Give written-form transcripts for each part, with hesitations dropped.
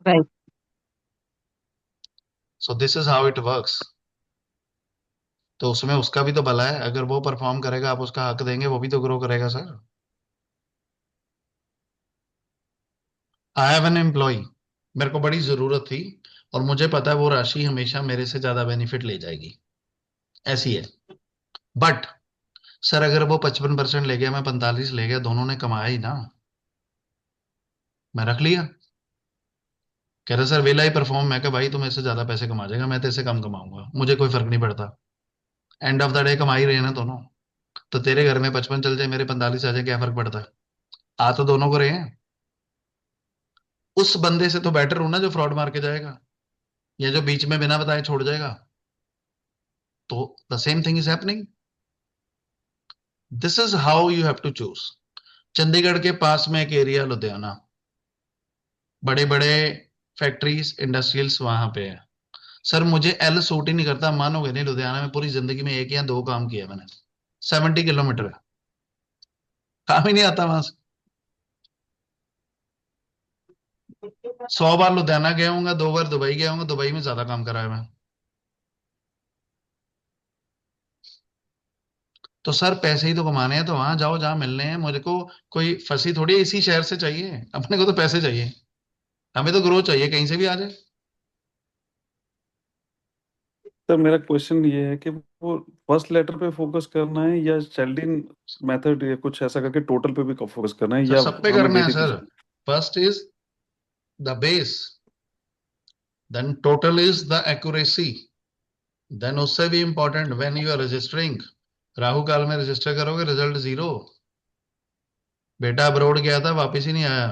Right. So this is how it works. तो उसमें उसका भी तो भला है, अगर वो परफॉर्म करेगा आप उसका हक देंगे, वो भी तो ग्रो करेगा sir. I have an employ, मेरे को बड़ी जरूरत थी, और मुझे पता है वो राशि हमेशा मेरे से ज्यादा बेनिफिट ले जाएगी, ऐसी है। बट सर अगर वो 55% ले गया, मैं 45 ले गया, दोनों ने कमाया ही ना। मैं रख लिया। कह रहे सर वेला ही परफॉर्म। मैं कहा भाई तुम इससे ज्यादा पैसे कमा जाएगा, मैं तेरे से कम कमाऊंगा, मुझे कोई फर्क नहीं पड़ता। एंड ऑफ द डे कमा ही रहे हैं ना दोनों। तो तेरे घर में 55 चल जाए, मेरे 45 आ जाए, क्या फर्क पड़ता है? आ तो दोनों को रहे हैं। उस बंदे से तो बेटर हूं ना जो फ्रॉड मार के जाएगा, या जो बीच में बिना बताए छोड़ जाएगा। तो the same thing is happening. This is how you have to choose. Chandigarh के पास में एक एरिया लुधियाना, बड़े बड़े फैक्ट्रीज इंडस्ट्रियल्स वहां पे है। सर मुझे एल सूट ही नहीं करता, मानोगे नहीं, लुधियाना में पूरी जिंदगी में एक या दो काम किया मैंने। 70 किलोमीटर है, काम ही नहीं आता वहां से। 100 बार लुधियाना गया हूँ, 2 बार दुबई गया हूँ, दुबई में ज्यादा काम करा है मैं। तो सर पैसे ही तो कमाने हैं, तो वहां जाओ जहां मिलने हैं मुझे को। कोई फंसी थोड़ी है, इसी शहर से चाहिए अपने को, तो पैसे चाहिए। हमें तो ग्रोथ चाहिए, कहीं से भी आ जाए। सर मेरा क्वेश्चन ये है कि वो फर्स्ट लेटर पे फोकस करना है या चैल्डिन मेथड या कुछ ऐसा करके टोटल पे भी फोकस करना है, सर या सब पे हमें करना है बेसिक पे sir. First is the base, then total is the accuracy, then उससे भी important when you are registering. Rahu काल में रजिस्टर करोगे, रिजल्ट जीरो। बेटा अब्रॉड गया था, वापस ही नहीं आया,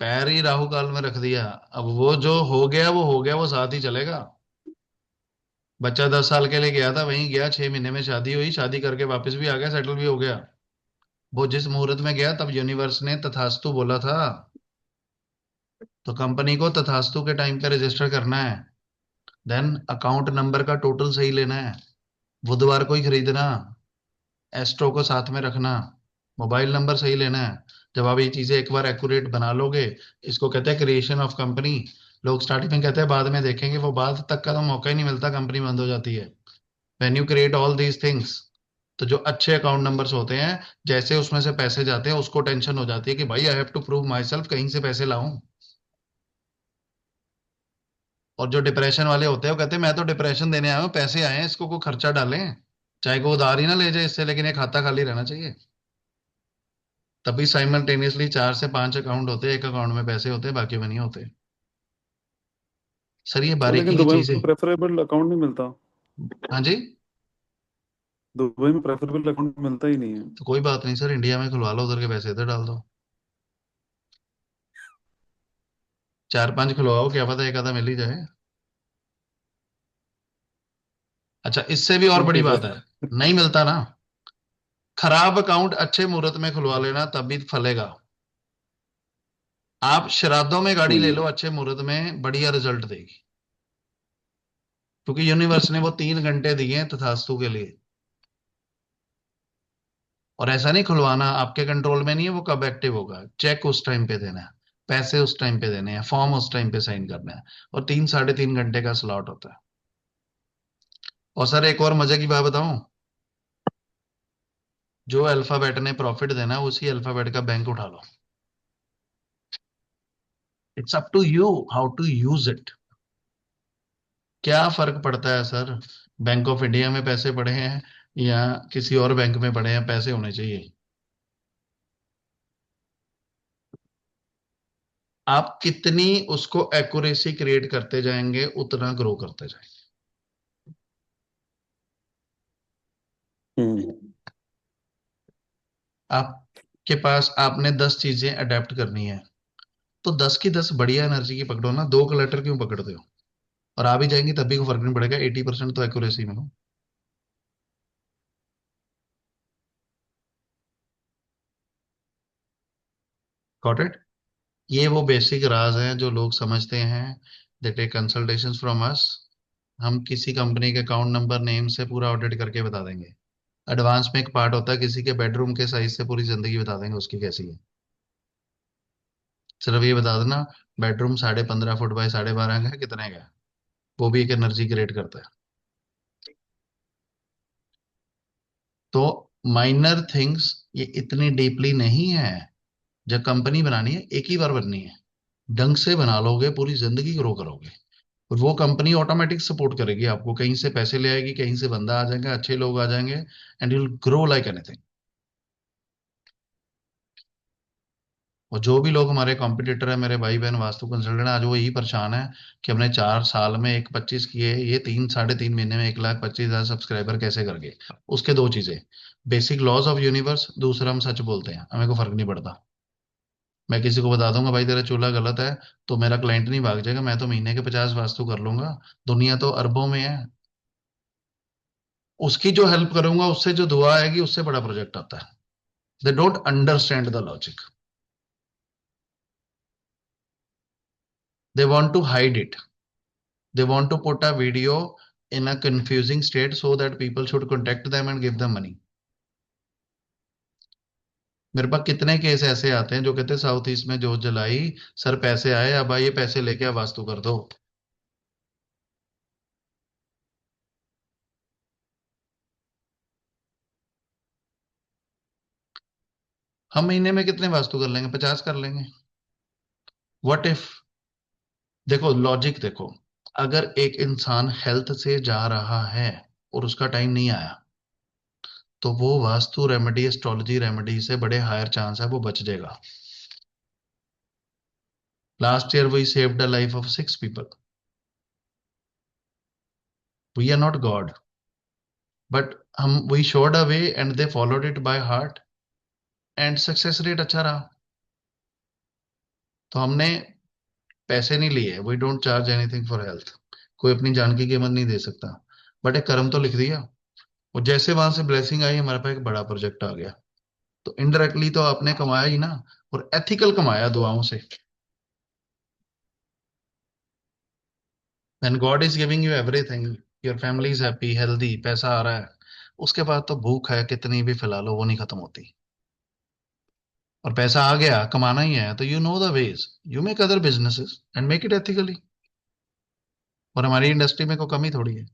पैर ही राहु काल में रख दिया। अब वो जो हो गया वो हो गया, वो साथ ही चलेगा। बच्चा 10 साल के लिए गया था, वहीं गया, 6 महीने में शादी हुई, शादी करके वापस भी आ गया, सेटल भी हो गया। वो जिस मुहूर्त में गया तब यूनिवर्स ने तथास्तु बोला था। तो कंपनी को तथास्तु के टाइम पे रजिस्टर करना है। देन अकाउंट नंबर का टोटल सही लेना है, बुधवार को ही खरीदना, एस्ट्रो को साथ में रखना, मोबाइल नंबर सही लेना है। जब आप ये चीजें एक बार एक्यूरेट बना लोगे, इसको कहते हैं क्रिएशन ऑफ कंपनी। लोग स्टार्टिंग में कहते हैं बाद में देखेंगे, वो बाद तक का तो मौका ही नहीं मिलता, कंपनी बंद हो जाती है। When you create all these things, तो जो अच्छे अकाउंट नंबर्स होते हैं, जैसे उसमें से पैसे जाते हैं उसको टेंशन हो जाती है कि भाई I have to prove my सेल्फ, कहीं से पैसे लाऊं। और जो डिप्रेशन वाले होते हैं वो कहते हैं मैं तो डिप्रेशन देने आया हूँ, पैसे आए हैं, इसको कोई खर्चा डालें, चाहे कोई उधार ही ना ले जाए इससे, लेकिन ये खाता खाली रहना चाहिए। तभी साइमल्टेनियसली 4 से 5 अकाउंट होते हैं, एक अकाउंट में पैसे होते हैं, बाकी में नहीं होते। सर ये सर बारीकी लेकिन की दुबई चीज है। में प्रेफरेबल अकाउंट नहीं मिलता। हाँ जी। दुबई में प्रेफरेबल अकाउंट मिलता ही नहीं है। तो कोई बात नहीं सर, इंडिया में खुलवा लो, उधर के पैसे इधर डाल दो। 4 5 खुलवाओ, क्या पता एक आधा मिल ही जाए। अच्छा इससे भी और ठीक बड़ी है बात सर। है, नहीं मिलता ना, खराब अकाउंट अच्छे मुहूर्त में खुलवा लेना, तब भी फलेगा। आप श्राद्धों में गाड़ी ले लो हम्म। अच्छे मुहूर्त में, बढ़िया रिजल्ट देगी। क्योंकि यूनिवर्स ने वो 3 घंटे दिए हैं तथास्तु के लिए। और ऐसा नहीं खुलवाना, आपके कंट्रोल में नहीं है वो कब एक्टिव होगा, चेक उस टाइम पे देना है, पैसे उस टाइम पे देने हैं, फॉर्म उस टाइम पे साइन करना है। और 3 3.5 घंटे का स्लॉट होता है। और सर एक और मजे की बात बताऊं, जो अल्फाबेट ने प्रॉफिट देना है उसी अल्फाबेट का बैंक उठा लो। It's up to you how to use it. क्या फर्क पड़ता है सर, बैंक ऑफ इंडिया में पैसे पड़े हैं या किसी और बैंक में पड़े हैं, पैसे होने चाहिए। आप कितनी उसको एक्यूरेसी क्रिएट करते जाएंगे, उतना ग्रो करते जाएंगे। हम्म। आपके पास आपने 10 चीजें अडेप्ट करनी है, तो 10 की 10 बढ़िया एनर्जी की पकड़ो ना, दो कलेक्टर क्यों पकड़ते हो? और आ भी जाएंगी तब भी कोई फर्क नहीं पड़ेगा, 80% तो एक्यूरेसी में हो। Got it? ये वो बेसिक राज हैं जो लोग समझते हैं। They take consultations from us. हम किसी कंपनी के अकाउंट नंबर नेम से पूरा ऑडिट करके बता देंगे। एडवांस में एक पार्ट होता है, किसी के बेडरूम के साइज से पूरी जिंदगी बता देंगे उसकी कैसी है। सिर्फ ये बता देना बेडरूम 15.5 फुट बाय 12.5 का है, कितने का है। वो भी एक एनर्जी क्रिएट करता है। तो माइनर थिंग्स ये इतनी डीपली नहीं है। जब कंपनी बनानी है एक ही बार बननी है, ढंग से बना लोगे पूरी जिंदगी ग्रो करोगे। और वो कंपनी ऑटोमेटिक सपोर्ट करेगी आपको, कहीं से पैसे ले आएगी, कहीं से बंदा आ जाएगा, अच्छे लोग आ जाएंगे, and you will grow like anything. और जो भी लोग हमारे कॉम्पिटिटर है, मेरे भाई बहन वास्तु कंसल्टेंट, आज वो यही परेशान है कि हमने 4 साल में 1.25 किए, ये 3 साढ़े 3 महीने में 1,25,000 सब्सक्राइबर कैसे कर गए। उसके दो चीजें, बेसिक लॉज ऑफ यूनिवर्स, दूसरा हम सच बोलते हैं, हमें को फर्क नहीं पड़ता। मैं किसी को बता दूंगा भाई तेरा चूल्हा गलत है, तो मेरा क्लाइंट नहीं भाग जाएगा, मैं तो महीने के 50 वास्तु कर लूंगा। दुनिया तो अरबों में है, उसकी जो हेल्प करूंगा, उससे जो दुआ आएगी, उससे बड़ा प्रोजेक्ट आता है। They don't understand the logic, they want to hide it, they want to put a video in a confusing state so that people should contact them and give them money। मेरे पास कितने case ऐसे आते हैं जो कहते हैं south east में जोत जलाई, सर पैसे आए, अब आइए पैसे लेके आप वास्तु कर दो। हम महीने में कितने वास्तु कर लेंगे, 50 कर लेंगे। व्हाट इफ, देखो लॉजिक देखो, अगर एक इंसान हेल्थ से जा रहा है और उसका टाइम नहीं आया, तो वो वास्तु रेमेडी एस्ट्रोलॉजी रेमेडी से बड़े हायर चांस है वो बच जाएगा। Last year we saved the life of 6 people. We are not God, but हम we showed a way and they followed it by heart, and success rate अच्छा रहा। तो हमने पैसे नहीं लिए, we don't charge anything for health. कोई अपनी जान की कीमत नहीं दे सकता, बट एक कर्म तो लिख दिया, और जैसे वहां से ब्लेसिंग आई, हमारे पास एक बड़ा प्रोजेक्ट आ गया। तो इनडायरेक्टली तो आपने कमाया ही ना, और एथिकल कमाया दुआओं से। When God is giving you everything, your family is happy healthy, पैसा आ रहा है, उसके बाद तो भूख है कितनी भी फैला लो वो नहीं खत्म होती। और पैसा आ गया, कमाना ही है, तो you know the ways, you make other businesses and make it ethically. और हमारी इंडस्ट्री में कोई कमी थोड़ी है।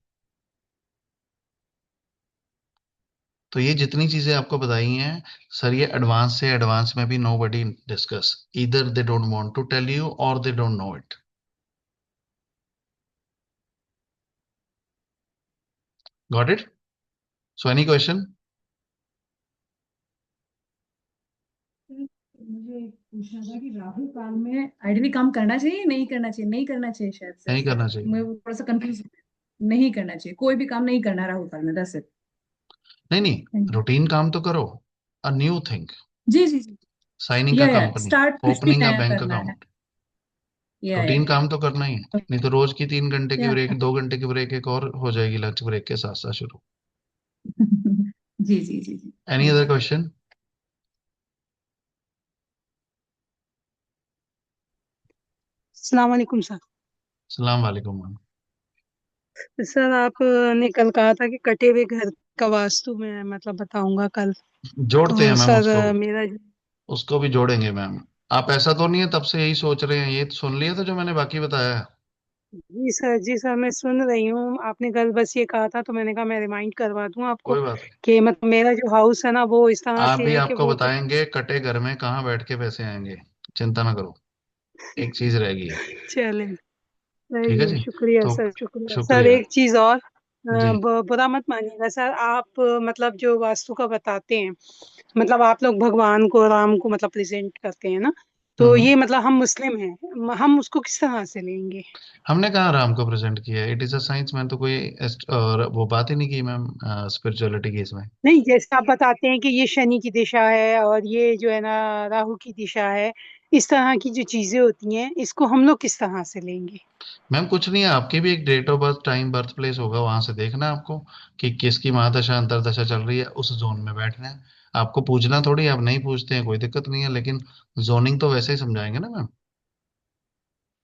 तो ये जितनी चीजें आपको बताई हैं सर, ये एडवांस से एडवांस में भी नो बडी डिस्कस, इधर they don't want to tell you और they don't know it. Got it? So any question? मुझे पूछना था कि राहु काल में आइडियली काम करना चाहिए नहीं करना चाहिए, नहीं करना चाहिए शायद से नहीं ऐसा करना है। चाहिए। मैं वो थोड़ा सा कंफ्यूज। नहीं करना चाहिए, कोई भी काम नहीं करना राहु काल में, दस इट। नहीं नहीं, रूटीन काम तो करो, अ न्यू थिंग, जी जी जी। साइनिंग का या कंपनी, स्टार्ट कुछ भी ओपनिंग अ नया बैंक करना है। अकाउंट। या रूटीन काम तो करना ही है, नहीं तो रोज की 3 घंटे की या ब्रेक, 2 घंटे की ब्रेक एक और हो जाएगी लंच ब्रेक के साथ साथ शुरू। जी जी जी जी। Any thank other you. Question? अस्सलाम वालेकुम सर। सलाम वालेकुम मैम। सर आपने कल कहा था कि कटे हुए घर का वास्तु में मतलब बताऊंगा कल। जोड़ते हैं तो मैम सर उसको, मेरा उसको भी जोड़ेंगे मैम। आप ऐसा तो नहीं है तब से यही सोच रहे हैं, ये तो सुन लिया था जो मैंने बाकी बताया है। जी सर, जी सर, मैं सुन रही हूँ। आपने कल बस ये कहा था तो मैंने कहा मैं रिमाइंड करवा दूं आपको कोई बात नहीं, कि मतलब मेरा जो हाउस है ना वो इस तरह आप भी से है कि आपको वो तो बताएंगे कटे घर में कहाँ बैठ के पैसे आएंगे, चिंता ना करो। एक चीज रहेगी, चले। ठीक है सही है, जी। शुक्रिया तो सर, शुक्रिया सर। शुक्रिया एक चीज और, जी। बुरा मत मानिएगा सर। आप मतलब जो वास्तु का बताते हैं, मतलब आप लोग भगवान को, राम को मतलब प्रेजेंट करते हैं ना, तो हम्म। ये मतलब हम मुस्लिम हैं, हम उसको किस तरह से लेंगे? हमने कहा राम को प्रेजेंट किया, इट इज अ साइंस, मैंने तो कोई और वो बात ही नहीं की मैम स्पिरिचुअलिटी की इसमें। नहीं, जैसे आप बताते हैं कि ये शनि की दिशा है और ये जो है ना राहु की दिशा है, इस तरह की जो चीजें होती हैं इसको हम लोग किस तरह से लेंगे? मैम कुछ नहीं है, आपकी भी एक date of birth, time, birth place होगा, वहां से देखना है आपको कि किसकी महादशा अंतरदशा चल रही है, उस जोन में बैठना है। आपको पूछना थोड़ी, आप नहीं पूछते हैं कोई दिक्कत नहीं है, लेकिन जोनिंग तो वैसे ही समझाएंगे ना मैम।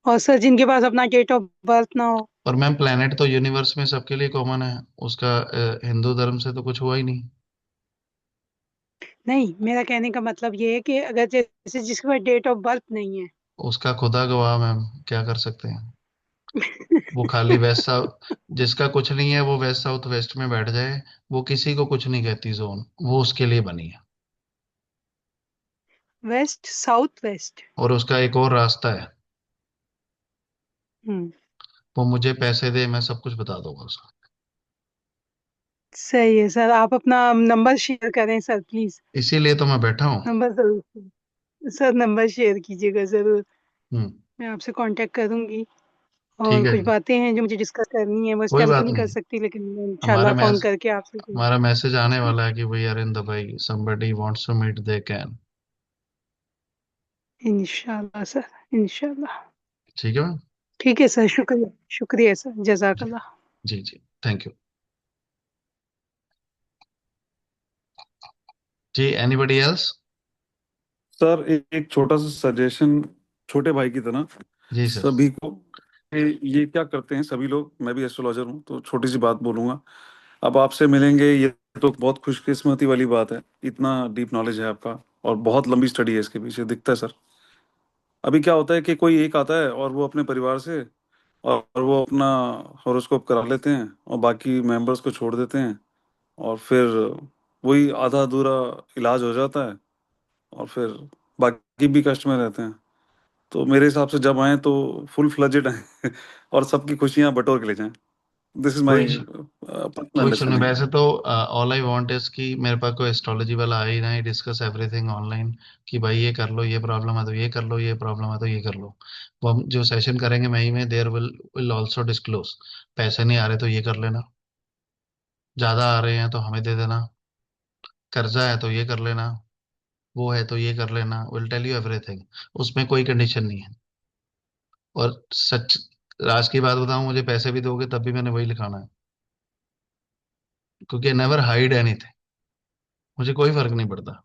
और सर जिनके पास अपना डेट ऑफ बर्थ ना हो? और मैम प्लेनेट तो यूनिवर्स में सबके लिए कॉमन है, उसका हिंदू धर्म से तो कुछ हुआ ही नहीं। नहीं, मेरा कहने का मतलब ये है कि अगर जैसे जिसके पास डेट ऑफ बर्थ नहीं है उसका खुदा गवाह मैम, क्या कर सकते हैं। वो खाली वेस्ट साउथ, जिसका कुछ नहीं है वो वेस्ट साउथ वेस्ट में बैठ जाए, वो किसी को कुछ नहीं कहती जोन, वो उसके लिए बनी है। West south west. और उसका एक और रास्ता है, हम्म। वो मुझे पैसे दे, मैं सब कुछ बता दूंगा उसको। सही है सर, आप अपना नंबर शेयर करें सर प्लीज। इसीलिए तो मैं बैठा हूँ। नंबर जरूर सर, नंबर शेयर कीजिएगा जरूर। हम्म। मैं आपसे कांटेक्ट करूंगी। ठीक और है कुछ जी। बातें हैं जो मुझे डिस्कस करनी है, वो इस कोई टाइम तो बात नहीं कर नहीं। सकती, लेकिन मैं हमारा इंशाल्लाह फोन मैस करके आपसे हमारा मैसेज आने वाला है कि we are in Dubai, somebody wants to meet, they can। इंशाल्लाह सर, इंशाल्लाह। ठीक है मैम। ठीक है सर, शुक्रिया, शुक्रिया सर, जी जजाकल्ला। जी जी, थैंक यू। जी, एनीबडी एल्स? सर एक छोटा सा सजेशन, छोटे भाई की तरह जी सर। सभी को, ये क्या करते हैं सभी लोग, मैं भी एस्ट्रोलॉजर हूँ तो छोटी सी बात बोलूंगा। अब आपसे मिलेंगे ये तो बहुत खुशकिस्मती वाली बात है, इतना डीप नॉलेज है आपका, और बहुत लंबी स्टडी है इसके पीछे, दिखता है सर। अभी क्या होता है कि कोई एक आता है और वो अपने परिवार से, और वो अपना हॉरोस्कोप करा लेते हैं और बाकी मेंबर्स को छोड़ देते हैं, और फिर वही आधा अधूरा इलाज हो जाता है, और फिर बाकी भी कष्ट में रहते हैं। तो मेरे हिसाब से जब आए तो फुल फ्लजेड आए और सबकी खुशियां बटोर के ले जाएं। दिस इज माय कोई पर्सनल कोई सुनो, अंडरस्टैंडिंग। वैसे तो ऑल आई वांट इज कि मेरे पास कोई एस्ट्रोलॉजी वाला आ ही ना, ही डिस्कस एवरीथिंग ऑनलाइन, कि भाई ये कर लो, ये प्रॉब्लम है तो ये कर लो, ये प्रॉब्लम है तो ये कर लो। वो हम जो सेशन करेंगे मई में, देयर विल आल्सो डिस्क्लोज। पैसे नहीं आ रहे तो ये कर लेना, ज्यादा आ रहे हैं तो हमें दे देना, कर्जा है तो ये कर लेना, वो है तो ये कर लेना, विल टेल यू एवरीथिंग। उसमें कोई कंडीशन नहीं है। और सच, राज की बात बताऊं, मुझे पैसे भी दोगे तब भी मैंने वही लिखाना है, क्योंकि नेवर हाइड एनीथिंग। मुझे कोई फर्क नहीं पड़ता।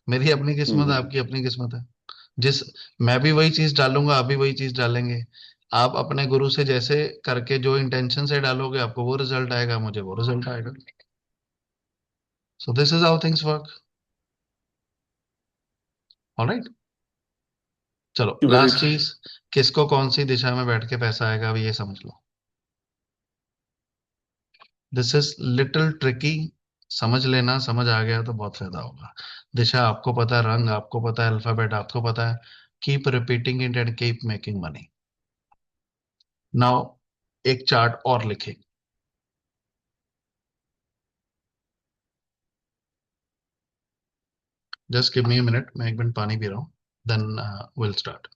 मेरी अपनी किस्मत है, हम्म। आपकी अपनी किस्मत है। जिस मैं भी वही चीज डालूंगा, आप भी वही चीज डालेंगे। आप अपने गुरु से जैसे करके जो इंटेंशन से डालोगे, आपको वो रिजल्ट आएगा, मुझे वो रिजल्ट आएगा। So this is how things work. Alright. चलो, वेरी लास्ट चीज, किसको कौन सी दिशा में बैठ के पैसा आएगा, अब ये समझ लो। This is little tricky. समझ लेना, समझ आ गया तो बहुत फायदा होगा। दिशा आपको पता है, रंग आपको पता है, अल्फाबेट आपको पता है। Keep repeating it and keep making money. Now एक चार्ट और लिखे। Just give me a minute, मैं एक मिनट पानी पी रहा हूँ, then will start.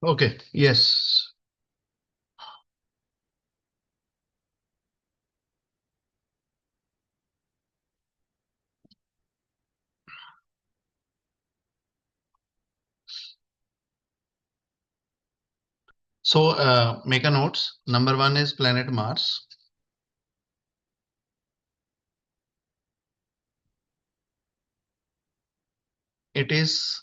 Okay, yes. So make a notes. Number one is planet Mars. It is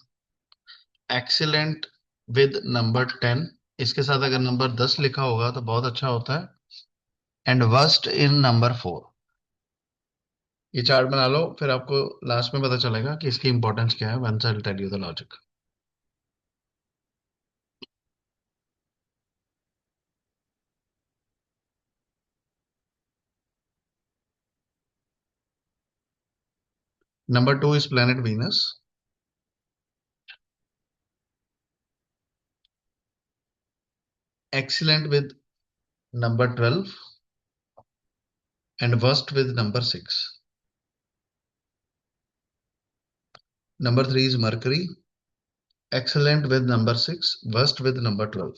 excellent with number 10. इसके साथ अगर नंबर 10 लिखा होगा तो बहुत अच्छा होता है. And worst in number 4. ये चार्ट बना लो, फिर आपको लास्ट में पता चलेगा कि इसकी इंपॉर्टेंस क्या है. Once I'll tell you the logic. Number 2 is planet Venus. Excellent with number 12 and worst with number 6. Number 3 is Mercury. Excellent with number 6, worst with number 12.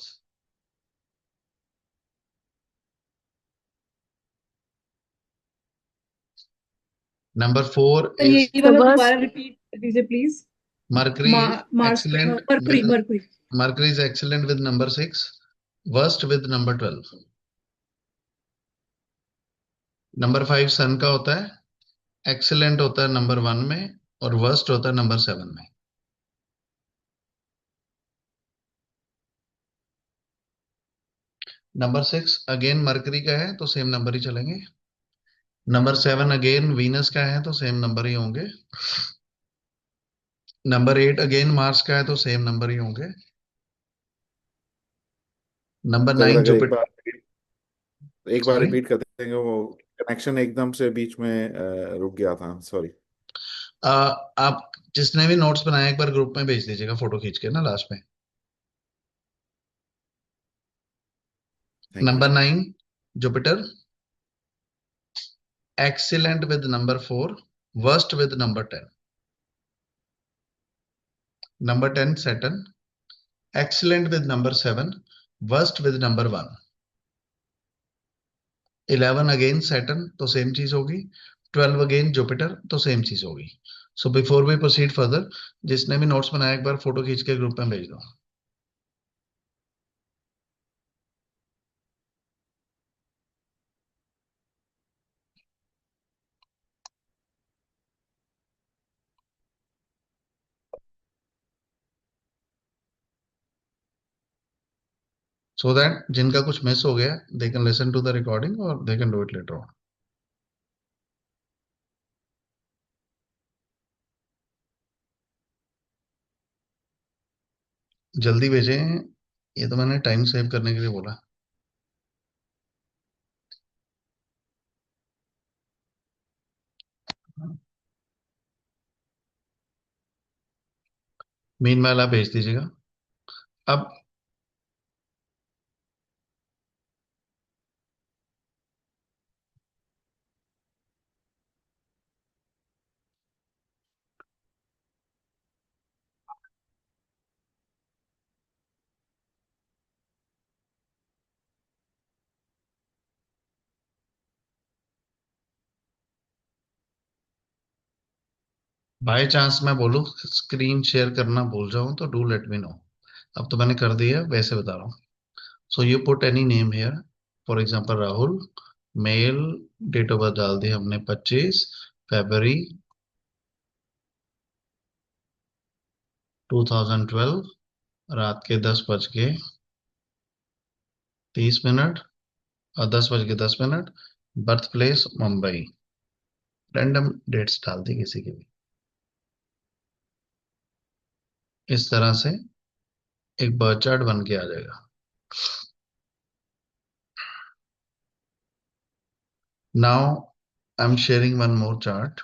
Number 4 तो ये is वाला बस दोबारा रिपीट दीजिए please. Mercury. Mars Excellent Mercury with Mercury. Mercury is excellent with number 6, worst with number 12. Number 5 सन का होता है. Excellent होता है नंबर 1 में और वर्स्ट होता है नंबर 7 में. नंबर 6 अगेन मरकरी का है तो सेम नंबर ही चलेंगे. नंबर 7 अगेन वीनस का है तो सेम नंबर ही होंगे. नंबर 8 अगेन मार्स का है तो सेम नंबर ही होंगे. नंबर सर 9 अगर जुपिटर. एक बार सॉरी, रिपीट कर देंगे, वो कनेक्शन एकदम से बीच में रुक गया था, सॉरी. आप जिसने भी नोट्स बनाए एक बार ग्रुप में भेज दीजिएगा फोटो खींच के ना लास्ट में. Thank you. Number 9 Jupiter. Excellent with number 4, worst with number 10. Number 10 Saturn. Excellent with number 7, worst with number 1. 11 again Saturn तो सेम चीज होगी. 12 again Jupiter तो सेम चीज होगी. So before we proceed further, जिसने भी नोट्स बनाया एक बार फोटो खींच के ग्रुप में भेज दो. So that जिनका कुछ मिस हो गया they can listen to the recording or they can do it later on. जल्दी भेजें, ये तो मैंने टाइम सेव करने के लिए बोला. मीनवाइल आप भेज दीजिएगा. अब बाय चांस मैं बोलूँ स्क्रीन शेयर करना भूल जाऊं तो डू लेट मी नो. अब तो मैंने कर दिया, वैसे बता रहा हूँ. So you put any name here. For example Rahul. Male. Date of birth डाल दी हमने 25 फरवरी 2012. रात के 10:30 और 10:10. Birth place Mumbai. Random dates डाल दी किसी की भी. इस तरह से एक बर्थ चार्ट बन के आ जाएगा. Now I am sharing one more chart.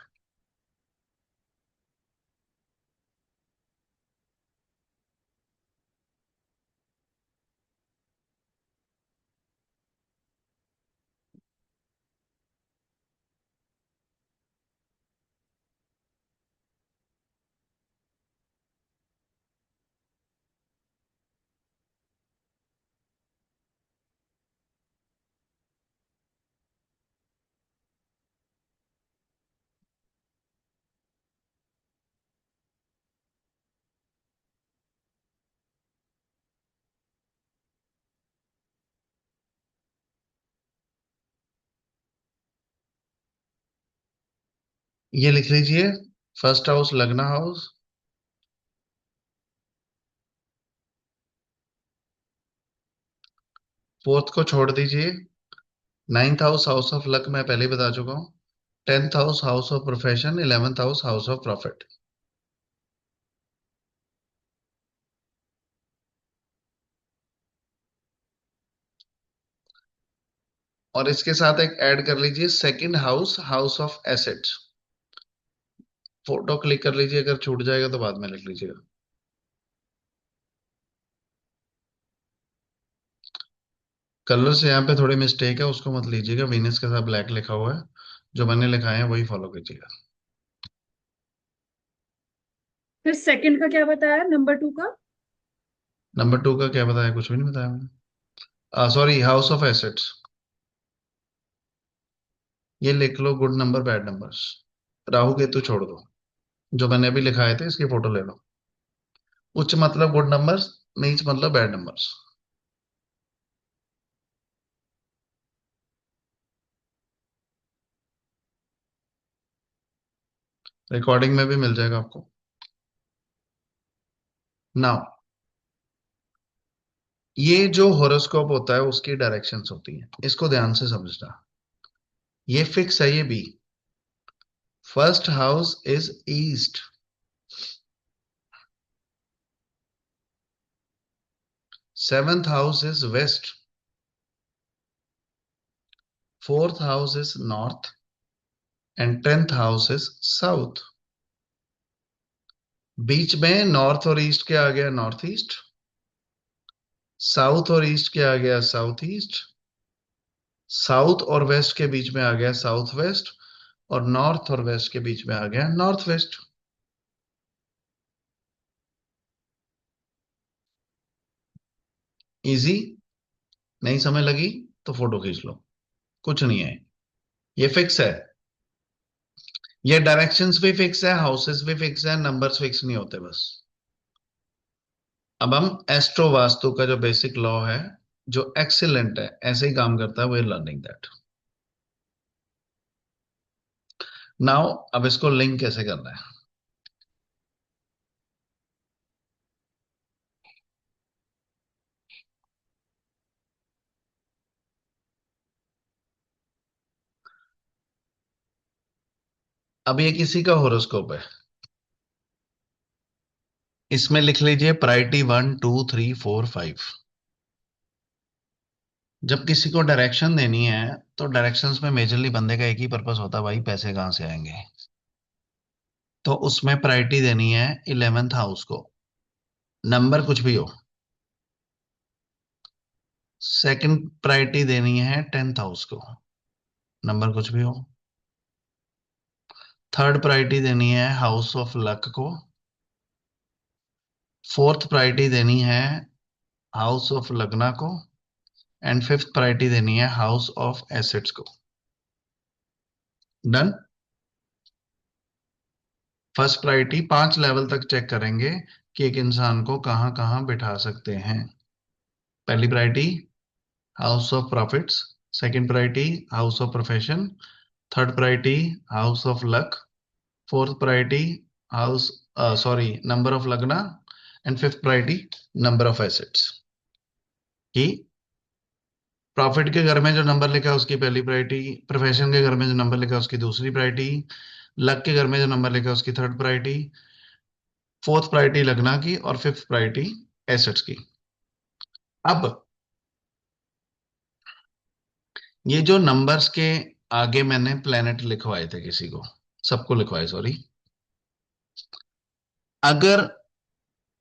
ये लिख लीजिए, फर्स्ट हाउस लग्ना हाउस, फोर्थ को छोड़ दीजिए, ninth house house of luck मैं पहले ही बता चुका हूँ, tenth house house of profession, eleventh house house of profit. और इसके साथ एक ऐड कर लीजिए second house house of assets. Photo click कर लीजिए, अगर छूट जाएगा तो बाद में लिख लीजिएगा। कलर्स यहाँ पे थोड़े मिस्टेक है, उसको मत लीजिएगा, वीनस के साथ ब्लैक लिखा हुआ है, जो मैंने लिखा है वही फॉलो कीजिएगा। फिर सेकंड का क्या बताया, नंबर 2 का? नंबर 2 का क्या बताया, कुछ भी नहीं बताया मैंने, सॉरी, हाउस ऑफ एसेट्स। ये लिख लो, good number bad numbers, Rahu Ketu छोड़ दो, जो मैंने अभी लिखाए थे इसकी फोटो ले लो। उच्च मतलब गुड नंबर्स, नीच मतलब बैड नंबर्स। रिकॉर्डिंग में भी मिल जाएगा आपको। नाउ ये जो होरोस्कोप होता है उसकी डायरेक्शंस होती हैं, इसको ध्यान से समझना। ये फिक्स है, ये बी, first house is east, seventh house is west, fourth house is north and tenth house is south. बीच में नॉर्थ और ईस्ट के आ गया नॉर्थ ईस्ट, साउथ और ईस्ट के आ गया साउथ ईस्ट, साउथ और वेस्ट के बीच में आ गया साउथ वेस्ट, और नॉर्थ और वेस्ट के बीच में आ गया नॉर्थ वेस्ट। इजी? नहीं समझ लगी तो फोटो खींच लो, कुछ नहीं है, ये फिक्स है। ये डायरेक्शंस भी फिक्स है, हाउसेस भी फिक्स है, नंबर्स फिक्स नहीं होते बस। अब हम एस्ट्रो वास्तु का जो बेसिक लॉ है, जो एक्सीलेंट है, ऐसे ही काम करता है, we are learning that now. अब इसको लिंक कैसे करना है, अब ये किसी का होरोस्कोप है, इसमें लिख लीजिए प्रायोरिटी 1 2 3 4 5। जब किसी को डायरेक्शन देनी है तो डायरेक्शंस में मेजरली बंदे का एक ही पर्पस होता है, भाई पैसे कहाँ से आएंगे। तो उसमें प्रायोरिटी देनी है 11th हाउस को, नंबर कुछ भी हो। सेकंड प्रायोरिटी देनी है 10th हाउस को, नंबर कुछ भी हो। थर्ड प्रायोरिटी देनी है हाउस ऑफ लक को। फोर्थ प्रायोरिटी देनी है हाउस ऑफ लग्ना को। एंड फिफ्थ प्रायोरिटी देनी है हाउस ऑफ एसेट्स को। डन। फर्स्ट प्रायोरिटी 5 लेवल तक चेक करेंगे कि एक इंसान को कहां कहां बिठा सकते हैं। पहली priority house of profits, second priority house of profession, third priority house of luck, fourth priority house sorry number of लग्ना, and fifth priority number of assets. कि प्रॉफिट के घर में जो नंबर लिखा है उसकी पहली प्रायोरिटी, प्रोफेशन के घर में जो नंबर लिखा है उसकी दूसरी प्रायोरिटी, लक के घर में जो नंबर लिखा है उसकी थर्ड प्रायोरिटी, फोर्थ प्रायोरिटी लगना की, और फिफ्थ प्रायोरिटी एसेट्स की। अब ये जो नंबर्स के आगे मैंने प्लेनेट लिखवाए थे, किसी को, सबको लिखवाए सॉरी, अगर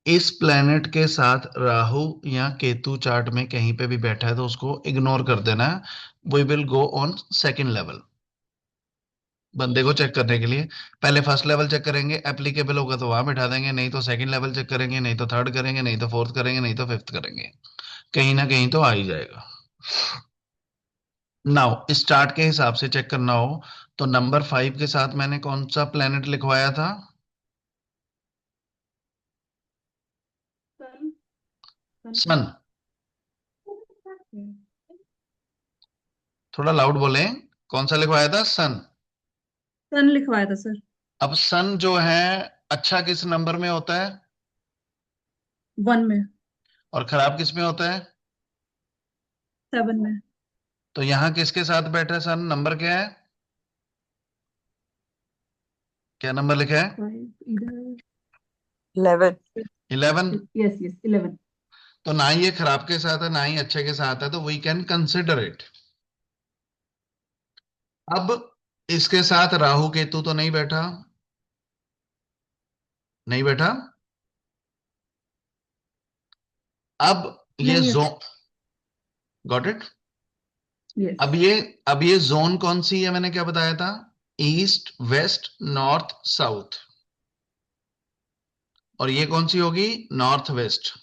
इस प्लेनेट के साथ राहु या केतु चार्ट में कहीं पे भी बैठा है तो उसको इग्नोर कर देना है। We will go on second level बंदे को चेक करने के लिए। पहले फर्स्ट लेवल चेक करेंगे, एप्लीकेबल होगा तो वहां बिठा देंगे, नहीं तो सेकंड लेवल चेक करेंगे, नहीं तो थर्ड करेंगे, नहीं तो फोर्थ करेंगे, नहीं तो फिफ्थ करेंगे, कहीं ना कहीं तो आ ही जाएगा। नाउ स्टार्ट के हिसाब से चेक करना हो तो नंबर 5 के साथ मैंने कौन सा प्लेनेट लिखवाया था? सन। सन का। सन। थोड़ा लाउड बोलें, कौन सा लिखवाया था? सन। सन लिखवाया था सर। अब सन जो है अच्छा किस नंबर में होता है 1 में। और खराब किस में होता है? 7 में। तो यहां किसके साथ बैठा है सन? नंबर क्या है? क्या नंबर लिखा है? 5 इधर। 11। 11। Yes yes 11। तो ना ही ये खराब के साथ है ना ही अच्छे के साथ है, तो वी कैन कंसिडर इट। अब इसके साथ राहु केतु तो नहीं बैठा, नहीं बैठा। अब ये नहीं है। Zone, got it. यस। अब ये जोन कौन सी है? मैंने क्या बताया था? East, west, north, south. और ये कौन सी होगी? North west.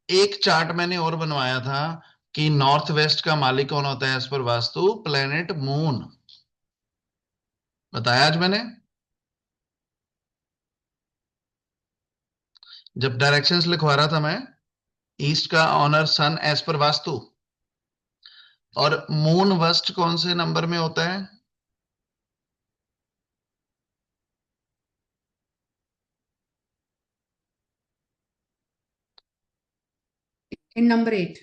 एक चार्ट मैंने और बनवाया था कि नॉर्थ वेस्ट का मालिक कौन होता है as per vastu? Planet moon. बताया आज मैंने, जब डायरेक्शंस लिखवा रहा था मैं। ईस्ट का ऑनर सन एज पर वास्तु, और मून वेस्ट कौन से नंबर में होता है? इन नंबर 8।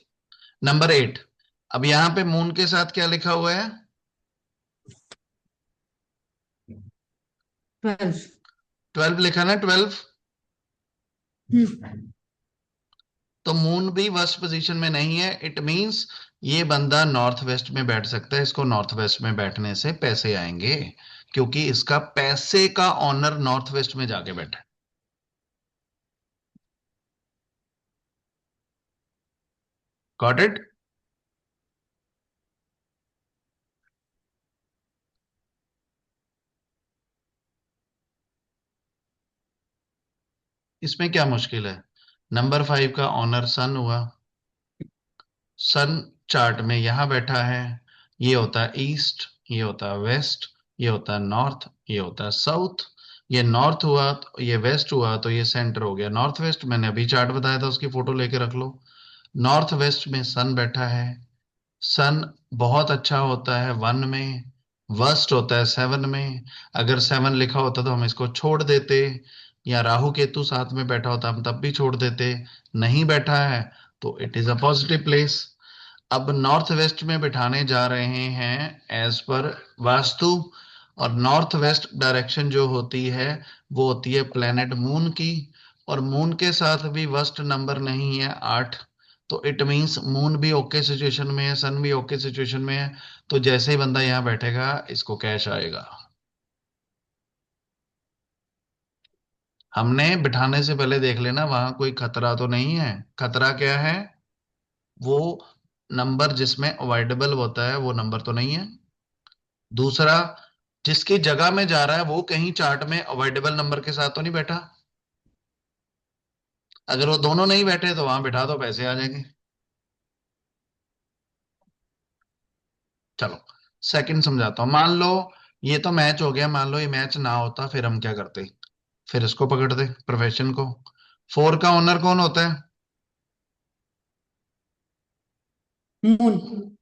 नंबर 8। अब यहां पे मून के साथ क्या लिखा हुआ है? 12। 12 लिखा ना, 12। तो मून भी वेस्ट पोजीशन में नहीं है। इट मींस ये बंदा नॉर्थ वेस्ट में बैठ सकता है। इसको नॉर्थ वेस्ट में बैठने से पैसे आएंगे, क्योंकि इसका पैसे का ऑनर नॉर्थ वेस्ट में जाके बैठा है। Got it? इसमें क्या मुश्किल है? नंबर 5 का ऑनर सन हुआ। सन चार्ट में यहां बैठा है। ये होता है ईस्ट, ये होता है वेस्ट, ये होता है नॉर्थ, ये होता है साउथ। ये नॉर्थ हुआ तो ये वेस्ट हुआ, तो ये सेंटर हो गया नॉर्थ वेस्ट। मैंने अभी चार्ट बताया था, उसकी फोटो लेके रख लो। नॉर्थ वेस्ट में सन बैठा है। सन बहुत अच्छा होता है 1 में, वर्स्ट होता है 7 में। अगर 7 लिखा होता तो हम इसको छोड़ देते, या राहु केतु साथ में बैठा होता हम तब भी छोड़ देते। नहीं बैठा है तो it is a positive place. अब नॉर्थ वेस्ट में बिठाने जा रहे हैं एज पर वास्तु। और नॉर्थ वेस्ट डायरेक्शन जो होती है वो होती है प्लेनेट मून की। और मून के साथ भी वर्स्ट नंबर नहीं है 8। तो इट मींस मून भी ओके सिचुएशन में है, सन भी ओके सिचुएशन में है। तो जैसे ही बंदा यहाँ बैठेगा इसको कैश आएगा। हमने बिठाने से पहले देख लेना वहां कोई खतरा तो नहीं है। खतरा क्या है? वो नंबर जिसमें अवॉइडेबल होता है वो नंबर तो नहीं है। दूसरा, जिसकी जगह में जा रहा है वो कहीं चार्ट में अवॉइडेबल नंबर के साथ तो नहीं बैठा। अगर वो दोनों नहीं बैठे तो वहां बिठा दो, पैसे आ जाएंगे। चलो सेकंड समझाता हूँ। मान लो ये तो मैच हो गया, मान लो ये मैच ना होता, फिर हम क्या करते? फिर इसको पकड़ते, प्रोफेशन को। 4 का ओनर कौन होता है? मून।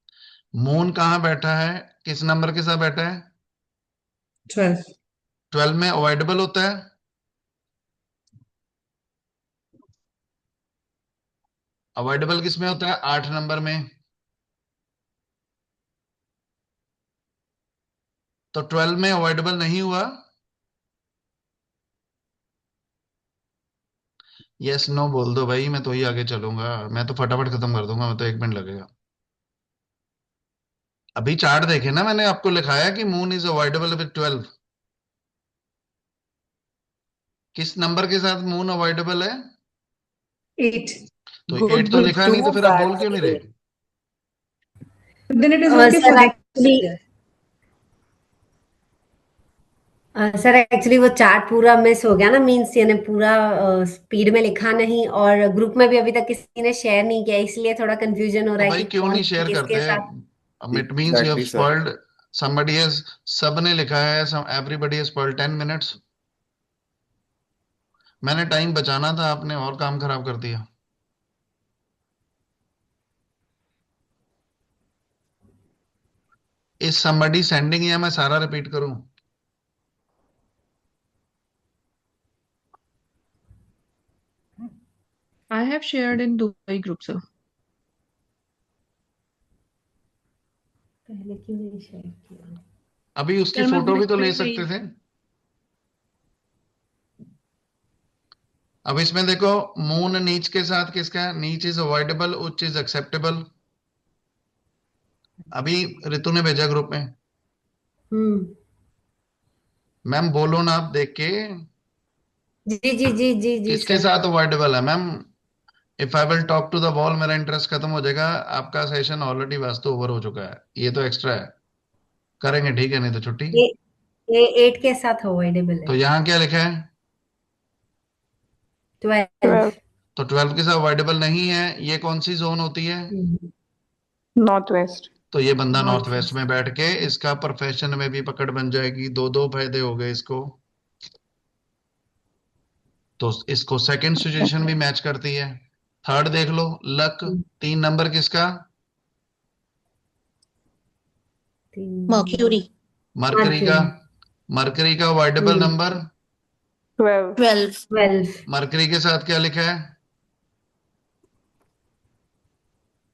मून कहाँ बैठा है? किस नंबर के साथ बैठा है? 12। 12 में अवॉइडेबल होता है। अवॉइडेबल किस में होता है? 8 नंबर में। तो 12 में अवॉइडेबल नहीं हुआ। यस नो बोल दो भाई, मैं तो ही आगे चलूंगा। मैं तो फटाफट खत्म कर दूंगा, मैं तो 1 मिनट लगेगा। अभी चार्ट देखे ना, मैंने आपको लिखाया कि मून इज अवॉइडेबल विद 12। किस नंबर के साथ मून अवॉइडेबल है? 8। तो गुड 8 तो गुड लिखा टू नहीं, तो फिर आप बोल क्यों नहीं रहे? Guard. Then it is okay sir for actually this. Sir actually वो चार्ट पूरा मिस हो गया ना, मीन्स यानी पूरा स्पीड में लिखा नहीं, और ग्रुप में भी अभी तक किसी ने शेयर नहीं किया, इसलिए थोड़ा कंफ्यूजन हो तो रहा है भाई कि क्यों कौन नहीं शेयर किसके करते? साथ। It means you have exactly sir. Spoiled somebody has, सबने लिखा है everybody has spoiled 10 minutes। मैंने टाइम बचाना था, आपने और काम खराब कर दिया। इज समबडी सेंडिंग, या मैं सारा रिपीट करूं? I have shared in Dubai group, sir. पहले क्यों नहीं शेयर किया? अभी उसकी सर मैं फोटो भी तो ले ग्रुप में सकते थे। अब इसमें देखो, मून नीच के साथ किसका है? नीच इज अवॉइडेबल, उच्च इज एक्सेप्टेबल। अभी रितु ने भेजा ग्रुप में। हम्म। मैम बोलो ना आप देख के, जी जी जी जी जी किसके सर। साथ अवॉइडेबल है ma'am? If I will talk to the wall, मेरा इंटरेस्ट खत्म हो जाएगा। आपका सेशन ऑलरेडी वास्तु ओवर हो चुका है, ये तो एक्स्ट्रा है। करेंगे ठीक है, नहीं तो छुट्टी। ये ये 8 के साथ अवॉइडेबल तो है। यहाँ क्या लिखा है? 12। तो 12 के साथ अवॉइडेबल नहीं है। ये कौन सी जोन होती है? North West. तो ये बंदा नॉर्थ नॉर्थ वेस्ट में बैठ के, इसका प्रोफेशन में भी पकड़ बन जाएगी। दो दो फायदे हो गए इसको। तो इसको सेकंड सिचुएशन भी मैच करती है। थर्ड देख लो, लक। 3 नंबर किसका? Mercury. मरकरी का। मर्क्यूरी। मरकरी का अवॉइडेबल नंबर 12. 12. 12। मरकरी के साथ क्या लिखा है?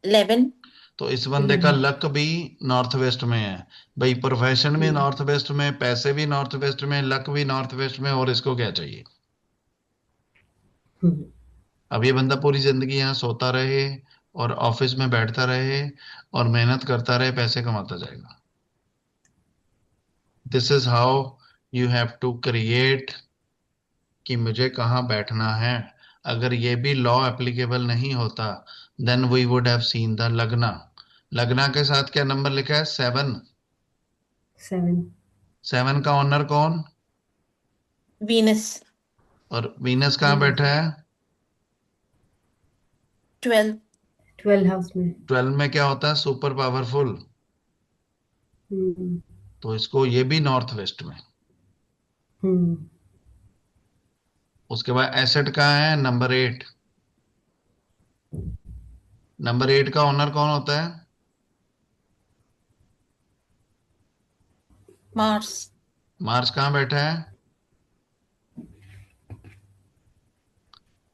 11. तो इस बंदे का लक भी नॉर्थ वेस्ट में है। भाई प्रोफेशन भी नॉर्थ वेस्ट में, पैसे भी नॉर्थ वेस्ट में, लक भी नॉर्थ वेस्ट में, और इसको क्या चाहिए? अब ये बंदा पूरी जिंदगी यहाँ सोता रहे और ऑफिस में बैठता रहे और मेहनत करता रहे, पैसे कमाता जाएगा। This is how you have to create कि मुझे कहाँ बैठना है। अगर ये भी लॉ एप्लीकेबल नहीं होता, then we would have seen the lagna. लग्ना के साथ क्या नंबर लिखा है? 7। 7। 7 का ऑनर कौन? Venus. और वीनस कहाँ बैठा है? 12. 12 हाउस में। 12 में क्या होता है? Super powerful. हम्म। तो इसको ये भी नॉर्थ वेस्ट में। हम्म। उसके बाद एसेट कहाँ है? नंबर 8। नंबर 8 का ऑनर कौन होता है? Mars. मार्स कहाँ बैठा है?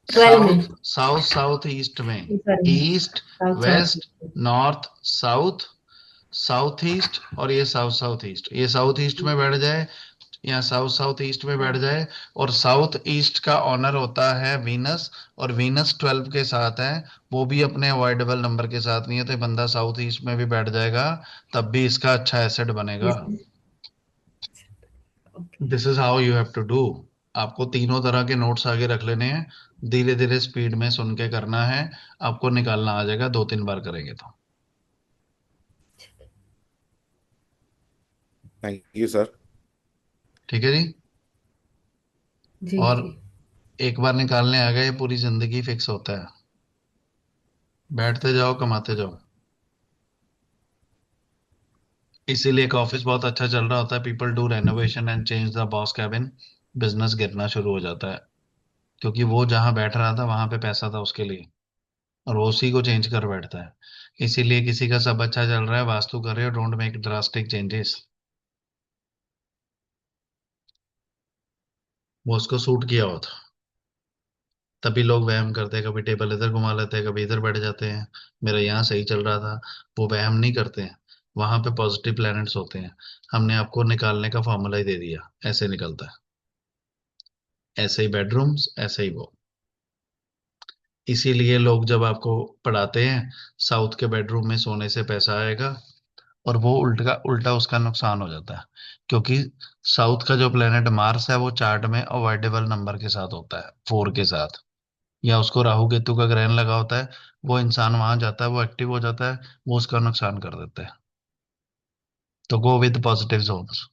12 में। साउथ साउथ साउथ ईस्ट में। Sorry. East, south west, south. North, south, south east, और ये साउथ साउथ ईस्ट। ये साउथ ईस्ट में बैठ जाए, या साउथ साउथ ईस्ट में बैठ जाए। और साउथ ईस्ट का ऑनर होता है वीनस, और वीनस 12 के साथ है। वो भी अपने अवॉइडेबल नंबर के साथ नहीं है, तो ये बंदा साउथ ईस्ट में भी बैठ जाएगा, तब भी इसका अच्छा एसेट बनेगा। This is how you have to do. आपको तीनों तरह के नोट्स आगे रख लेने हैं, धीरे धीरे स्पीड में सुन के करना है। आपको निकालना आ जाएगा, 2-3 बार करेंगे तो। Thank you sir. ठीक है जी। जी और जी। एक बार निकालने आ गए, पूरी जिंदगी फिक्स होता है। बैठते जाओ, कमाते जाओ। इसीलिए एक ऑफिस बहुत अच्छा चल रहा होता है, people do renovation and change the boss cabin, business गिरना शुरू हो जाता है। क्योंकि वो जहां बैठ रहा था वहां पे पैसा था उसके लिए, और वो उसी को चेंज कर बैठता है। इसीलिए किसी का सब अच्छा चल रहा है, वास्तु कर रहे हो, डोंट मेक ड्रास्टिक चेंजेस। वो उसको सूट किया होता, तभी लोग वहम करते हैं। कभी टेबल इधर घुमा लेते हैं, कभी इधर बैठ जाते हैं। मेरा यहाँ सही चल रहा था। वो वहम नहीं करते हैं, वहां पे पॉजिटिव प्लैनेट्स होते हैं। हमने आपको निकालने का फॉर्मूला ही दे दिया, ऐसे निकलता है। ऐसे ही बेडरूम्स, ऐसे ही वो। इसीलिए लोग जब आपको पढ़ाते हैं, साउथ के बेडरूम में सोने से पैसा आएगा, और वो उल्टा उल्टा उसका नुकसान हो जाता है। क्योंकि साउथ का जो प्लेनेट मार्स है, वो चार्ट में अवॉइडेबल नंबर के साथ होता है, 4 के साथ। या उसको राहु केतु का ग्रहण लगा होता है, वो इंसान वहां जाता है, वो एक्टिव हो जाता है, वो उसका नुकसान कर देता है। तो गो विद पॉजिटिव जोन्स।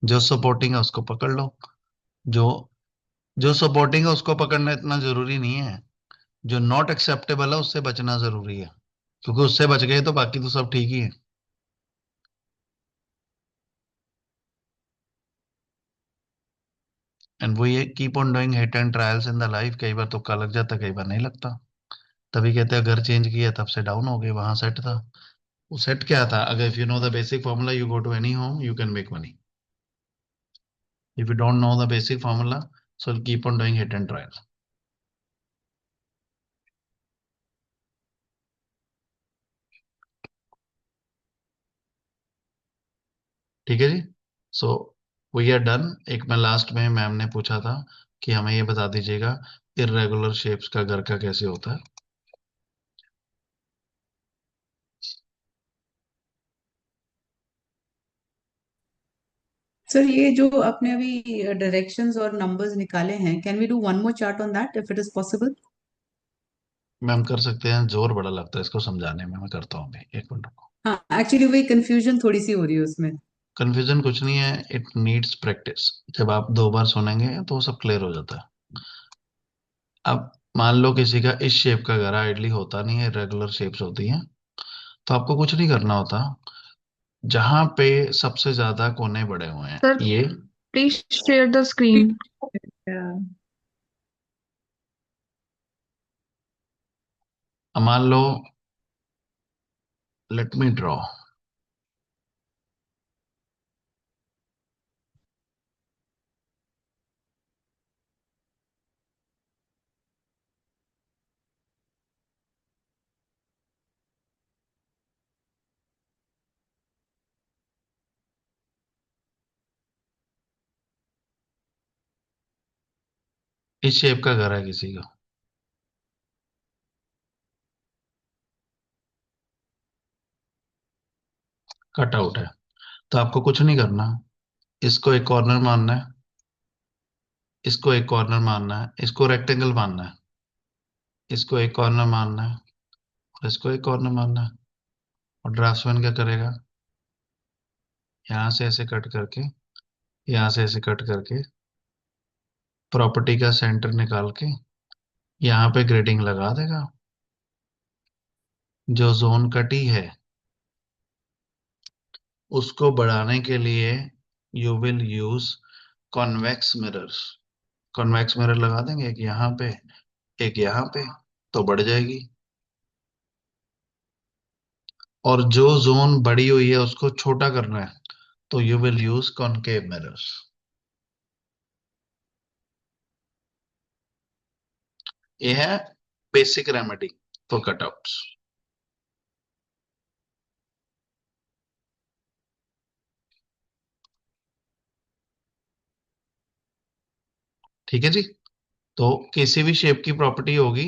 जो सपोर्टिंग है उसको पकड़ लो। जो जो सपोर्टिंग है उसको पकड़ना इतना जरूरी नहीं है। जो नॉट एक्सेप्टेबल है उससे बचना जरूरी है, क्योंकि उससे बच गए तो बाकी तो सब ठीक ही है। एंड वो ये keep on doing hit and trials in the life. कई बार तुक्का लग जाता है, कई बार नहीं लगता। तभी कहते हैं घर चेंज किया तब से डाउन हो गए, वहां सेट था। वो सेट क्या था? अगर if you know the basic formula, you go to any home, you can make money. If you don't know the basic formula, so keep on doing hit and trial. ठीक है जी. So we are done. एक मैं last में ma'am ने पूछा था कि हमें ये बता दीजिएगा इर्रेगुलर शेप्स का घर का कैसे होता है. सर ये जो आपने अभी डायरेक्शंस और नंबर्स निकाले हैं, can we do one more chart on that if it is possible? Ma'am कर सकते हैं, जोर बड़ा लगता है इसको समझाने में. मैं करता हूँ अभी, एक मिनट को. हाँ, एक्चुअली वही कंफ्यूजन थोड़ी सी हो रही है उसमें. कंफ्यूजन कुछ नहीं है, इट नीड्स प्रैक्टिस. जब आप 2 बार सुनेंगे तो सब क्लियर हो जाता है. अब मान लो किसी का इस शेप का घर आइडली होता नहीं है, रेगुलर शेप्स होती हैं, तो आपको कुछ नहीं करना होता. जहां पे सबसे ज्यादा कोने बड़े हुए हैं Sir, ये, please share the screen. अब मान लो, लेट मी ड्रॉ. इस शेप का घर है किसी का, कट आउट है, तो आपको कुछ नहीं करना. इसको एक कॉर्नर मानना है, इसको एक कॉर्नर मानना है, इसको रेक्टेंगल मानना है, इसको एक कॉर्नर मानना है, और इसको एक कॉर्नर मानना है. और ड्राफ्ट्समैन क्या करेगा? यहाँ से ऐसे कट करके, यहाँ से ऐसे कट करके, प्रॉपर्टी का सेंटर निकाल के यहाँ पे ग्रेडिंग लगा देगा. जो जोन कटी है उसको बढ़ाने के लिए you will use convex mirrors. Convex mirror लगा देंगे, एक यहाँ पे, एक यहाँ पे, तो बढ़ जाएगी. और जो जोन बड़ी हुई है उसको छोटा करना है, तो you will use concave mirrors. ये है बेसिक रेमेडी फॉर कटआउट्स. ठीक है जी. तो किसी भी शेप की प्रॉपर्टी होगी,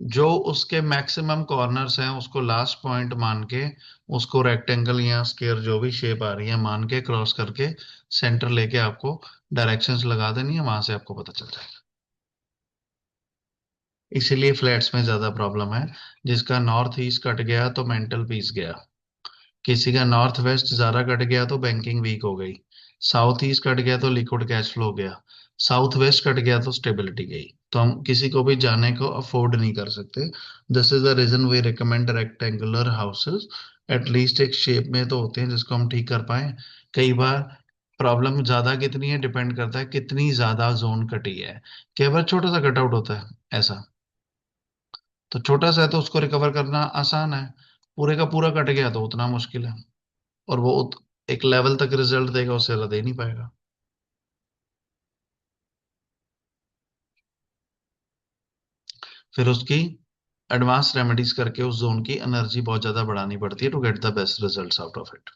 जो उसके मैक्सिमम कॉर्नर्स हैं उसको लास्ट पॉइंट मान के, उसको रेक्टेंगल या स्क्वायर जो भी शेप आ रही है मान के, क्रॉस करके सेंटर लेके आपको डायरेक्शंस लगा देनी है, वहां से आपको पता चल जाएगा. इसीलिए फ्लैट्स में ज्यादा प्रॉब्लम है. जिसका नॉर्थ ईस्ट कट गया तो मेंटल पीस गया. किसी का नॉर्थ वेस्ट ज्यादा कट गया तो बैंकिंग वीक हो गई. साउथ ईस्ट कट गया तो लिक्विड कैश फ्लो गया. साउथ वेस्ट कट गया तो स्टेबिलिटी गई. तो हम किसी को भी जाने को अफोर्ड नहीं कर सकते. This is the reason we recommend rectangular houses. At least एक शेप में तो होते हैं जिसको हम ठीक कर पाए. कई बार प्रॉब्लम ज्यादा कितनी है डिपेंड करता है कितनी ज्यादा जोन कटी है. कई बार छोटा सा कटआउट होता है ऐसा, तो छोटा सा है तो उसको रिकवर करना आसान है. पूरे का पूरा कट गया तो उतना मुश्किल है. और वो एक लेवल तक रिजल्ट देगा, उससे ज्यादा दे नहीं पाएगा. फिर उसकी एडवांस रेमेडीज करके उस जोन की एनर्जी बहुत ज्यादा बढ़ानी पड़ती है to get the best results out of it.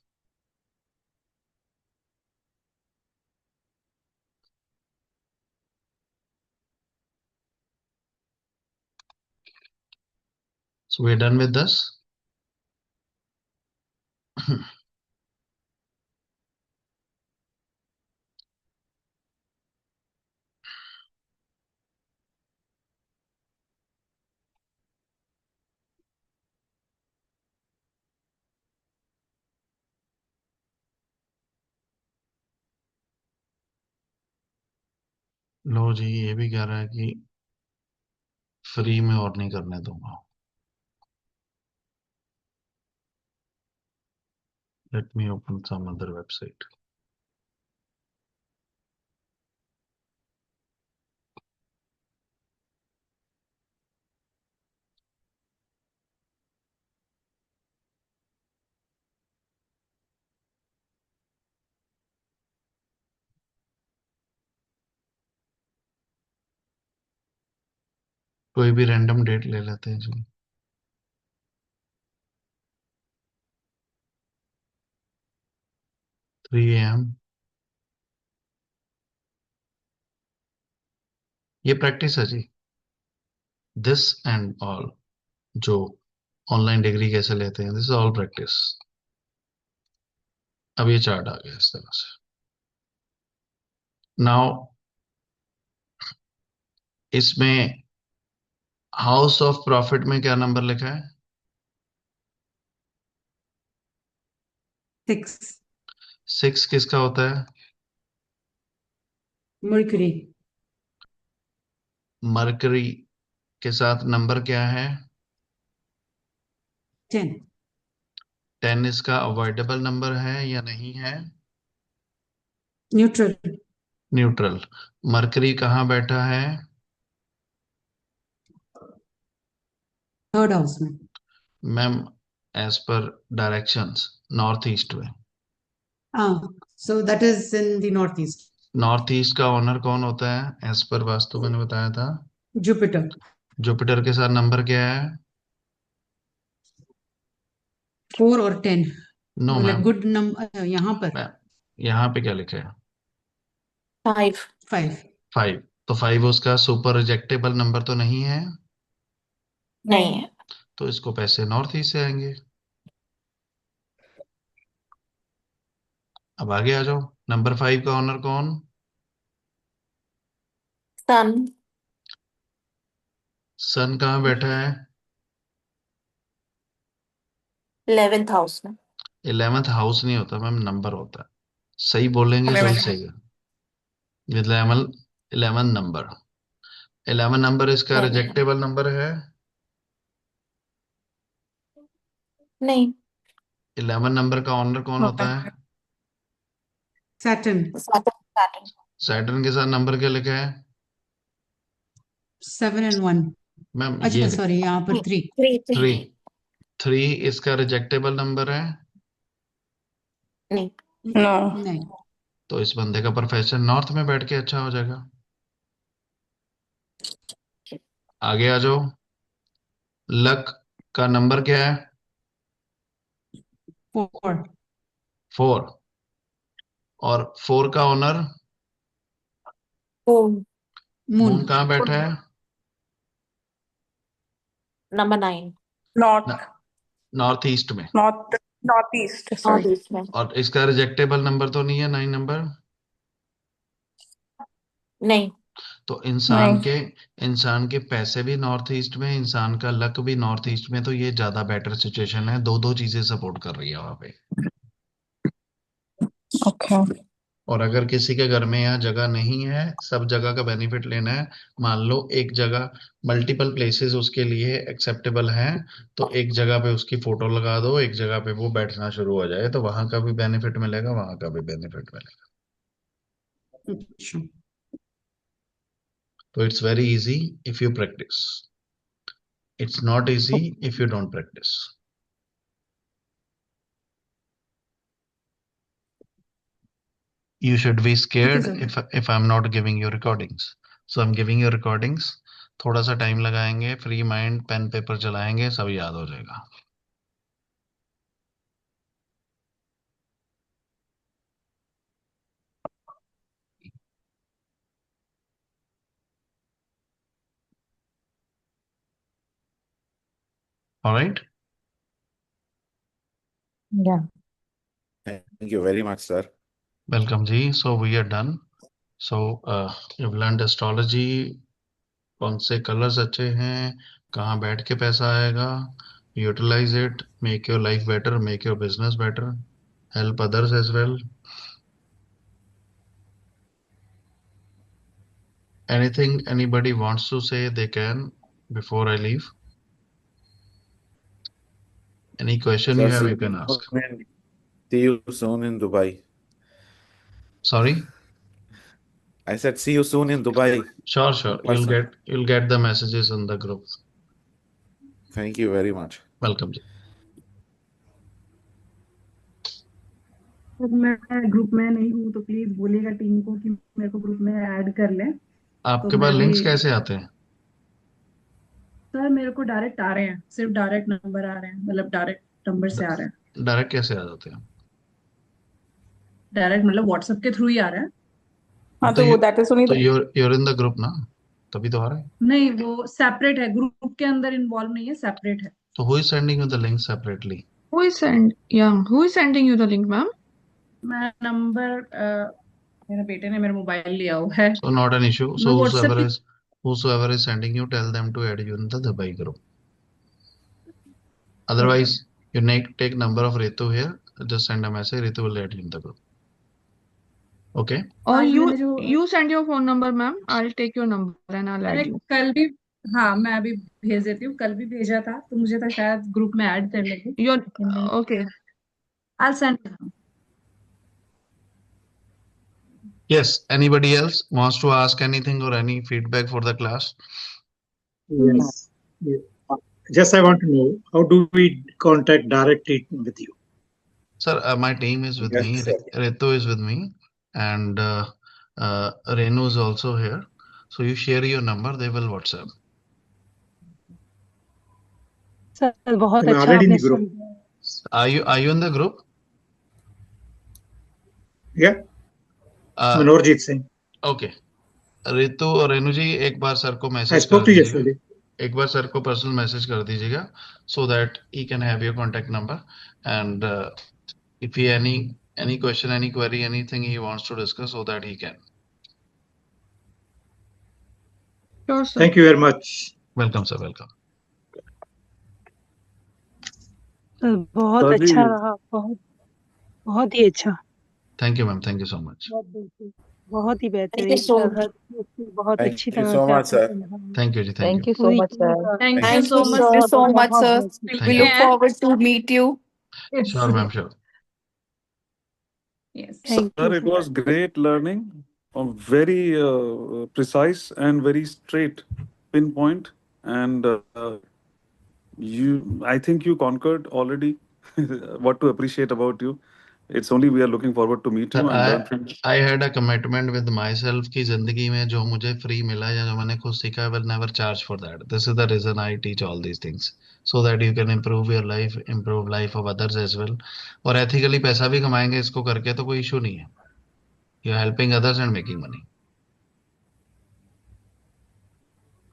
So we are done with this. लो जी, ये भी कह रहा है कि फ्री में और नहीं करने दूंगा. Let me open some other website. कोई भी रैंडम डेट ले लेते हैं जी। 3 AM। ये प्रैक्टिस है जी, दिस एंड ऑल। जो ऑनलाइन डिग्री कैसे लेते हैं, दिस इज ऑल प्रैक्टिस। अब ये चार्ट आ गया इस तरह से। नाउ इसमें हाउस ऑफ प्रॉफिट में क्या नंबर लिखा है? 6 6 किसका होता है? मर्क्यूरी मरकरी के साथ नंबर क्या है? 10 10 इसका अवॉइडेबल नंबर है या नहीं है? Neutral neutral. मरकरी कहाँ बैठा है? थर्ड हाउस में ma'am, as per directions north east में। हाँ so that is in the north east north east का ओनर कौन होता है एज पर वास्तु मैंने बताया था? जुपिटर जुपिटर के साथ नंबर क्या है? 4 और 10 नो मतलब मैम। गुड नंबर यहाँ पर मैम यहाँ पे क्या लिखा है? 5 5 5। तो 5 उसका सुपर रिजेक्टेबल नंबर तो नहीं है, नहीं है। तो इसको पैसे नॉर्थ ईस्ट से आएंगे। अब आगे आ जाओ। नंबर 5 का ओनर कौन? सन सन कहाँ बैठा है? 11th हाउस में। 11th हाउस नहीं होता मैम, नंबर होता है। सही बोलेंगे तो ही सही है। 11 नंबर। 11 नंबर इसका नहीं रिजेक्टेबल नंबर है? नहीं 11 नंबर का ओनर कौन होता है? सैटर्न सैटर्न सैटर्न के साथ नंबर क्या लिखा है? 7 and 1 मैम ये अच्छा सॉरी यहाँ पर 3 3 3। 3 इसका रिजेक्टेबल नंबर है? नहीं नहीं तो इस बंदे का प्रोफेशन नॉर्थ में बैठ के अच्छा हो जाएगा। आगे आ जाओ। लक का नंबर क्या है? 4 4। और 4 का ओनर मून मून मून कहाँ बैठा है? नंबर 9 नॉर्थ ईस्ट में। नॉर्थ ईस्ट नॉर्थ ईस्ट में। और इसका रिजेक्टेबल नंबर तो नहीं है 9 नंबर? नहीं तो इंसान के पैसे भी नॉर्थ ईस्ट में, इंसान का लक भी नॉर्थ ईस्ट में, तो ये ज्यादा बेटर सिचुएशन है। दो दो चीजें सपोर्ट कर रही है वहां पे। ओके और अगर किसी के घर में यहाँ जगह नहीं है, सब जगह का बेनिफिट लेना है, मान लो एक जगह, मल्टीपल प्लेसेस उसके लिए एक्सेप्टेबल हैं, तो एक जगह पे उसकी फोटो लगा दो, एक जगह पे वो बैठना शुरू हो जाए, तो वहां का भी बेनिफिट मिलेगा, वहां का भी बेनिफिट मिलेगा। अच्छा तो it's very easy if you practice, it's not easy if you don't practice. You should be ठीक है scared sir if I'm not giving you recordings. So I'm giving you recordings. थोड़ा सा टाइम लगाएंगे, free mind, pen paper चलाएंगे, सब याद हो जाएगा। Alright? या Thank you very much, sir. Welcome ji. So we are done. So you've learned astrology, कौन से कलर्स अच्छे हैं, कहाँ बैठ के पैसा आएगा, utilize it, make your life better, make your business better, help others as well. Anything anybody wants to say, they can before I leave. Any question you Sir, have, see you can ask. see you soon in Dubai. Sorry? I said see you soon in Dubai Sure, in sure. person. You'll get the messages in the group. Thank you very much. Welcome जी। तो मैं group में नहीं हूँ तो please बोलिएगा team को कि मेरे को ग्रुप में ऐड कर लें तो आपके पास मैं भी लिंक्स कैसे आते हैं? सर मेरे को डायरेक्ट आ रहे हैं, सिर्फ डायरेक्ट नंबर आ रहे हैं, मतलब डायरेक्ट नंबर से आ रहे हैं। डायरेक्ट कैसे आ जाते हैं? डायरेक्ट मतलब व्हाट्सएप के थ्रू ही आ रहे हैं। हाँ तो तो वो दैट इज ओनली तो you're in the group ना, तभी तो आ रहा है। नहीं, वो सेपरेट है, ग्रुप के अंदर इन्वॉल्व नहीं है, सेपरेट है। तो who is sending you the link separately? Who is sending you the link, ma'am? मैं नंबर मेरे बेटे ने मेरा मोबाइल लिया हुआ है, So not an issue. मैं So WhatsApp whosoever is sending you, tell them to add you in the Dubai group. Okay. Otherwise, you take number of Ritu here. Just send a message. Ritu will add you in the group. Okay. Or आज you मैंने जो you send your phone number, ma'am. I'll take your number and I'll मैंने add you. कल भी, हाँ मैं अभी भेज देती हूँ, कल भी भेजा था तो मुझे था शायद ग्रुप में ऐड कर लेगी, You're लेकिन नहीं। okay. I'll send it. Yes. Anybody else wants to ask anything or any feedback for the class? Yes. Yeah. Just I want to know, how do we contact directly with you? Sir, my team is with me. Yes, sir. Ritu is with me, and Renu is also here. So you share your number. They will WhatsApp. Sir बहुत I'm अच्छा already in आपने the group. समझाया। Are you in the group? Yeah, Uh, Manorjit Singh. Okay. Ritu और रेनू जी एक बार sir को I message spoke कर to you दीजिएगा, yesterday. एक बार सर को पर्सनल मैसेज कर दीजिएगा, so that he can have your contact number, and if he any question, any query, anything he wants to discuss, so that he can. Sure, sir. Thank you very much. Welcome sir, welcome. Sir बहुत sir जी, अच्छा रहा, बहुत बहुत ही अच्छा, Thank you ma'am, thank you so much. बहुत बेहतरीन, बहुत ही Thank you बेहतरीन so सर, much. हर चीज़ बहुत Thank अच्छी you तरह so से much, आपने sir. समझाया। Thank you जी, thank Thank you. you so पूरी much, टीम sir. का Thank you Thank so you, much, Thank you sir. so much, बहुत sir. बहुत मिलते We Thank look you. हैं। forward to meet you. Sure ma'am, sure. Yes. Thank sir, you it was great learning, very precise and very straight pinpoint, and I think you conquered already what to appreciate about you. It's only we are looking forward to meet Sir, you and learn from you. I had a commitment with myself कि जिंदगी में जो मुझे free मिला या जो मैंने खुद सीखा, I will never charge for that. This is the reason I teach all these things, so that you can improve your life, improve life of others as well. और ethically पैसा भी कमाएंगे इसको करके, तो कोई इशू नहीं है. You are helping others and making money.